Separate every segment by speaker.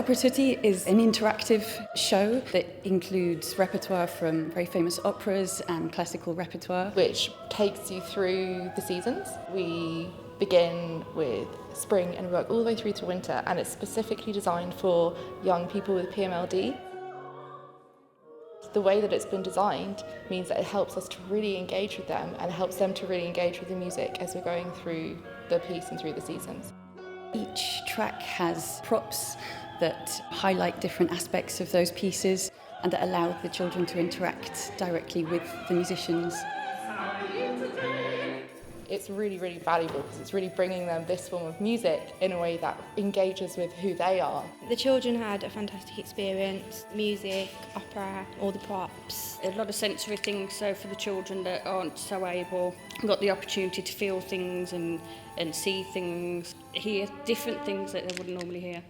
Speaker 1: Opera Tutti is an interactive show that includes repertoire from very famous operas and classical repertoire,
Speaker 2: which takes you through the seasons. We begin with spring and work all the way through to winter, and it's specifically designed for young people with PMLD. The way that it's been designed means that it helps us to really engage with them and helps them to really engage with the music as we're going through the piece and through the seasons.
Speaker 1: Each track has props that highlight different aspects of those pieces and that allow the children to interact directly with the musicians.
Speaker 2: It's really, really valuable because it's really bringing them this form of music in a way that engages with who they are.
Speaker 3: The children had a fantastic experience, music, opera, all the props.
Speaker 4: A lot of sensory things, so for the children that aren't so able, got the opportunity to feel things and see things, hear different things that they wouldn't normally hear.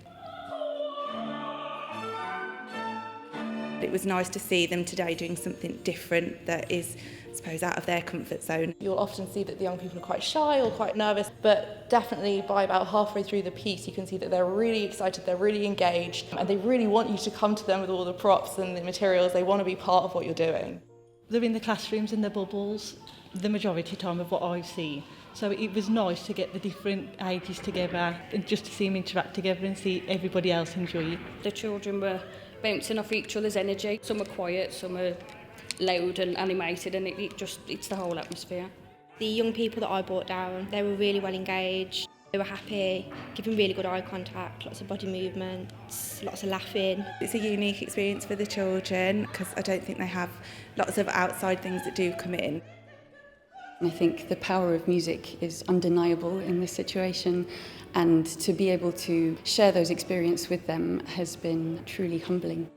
Speaker 5: It was nice to see them today doing something different that is, I suppose, out of their comfort zone.
Speaker 2: You'll often see that the young people are quite shy or quite nervous, but definitely by about halfway through the piece you can see that they're really excited, they're really engaged, and they really want you to come to them with all the props and the materials. They want to be part of what you're doing.
Speaker 6: They're in the classrooms and the bubbles the majority time of what I've seen. So it was nice to get the different ages together and just to see them interact together and see everybody else enjoy it.
Speaker 4: The children were bouncing off each other's energy. Some are quiet, some are loud and animated, and it's the whole atmosphere.
Speaker 3: The young people that I brought down, they were really well engaged. They were happy, giving really good eye contact, lots of body movements, lots of laughing.
Speaker 5: It's a unique experience for the children because I don't think they have lots of outside things that do come in.
Speaker 1: I think the power of music is undeniable in this situation, and to be able to share those experiences with them has been truly humbling.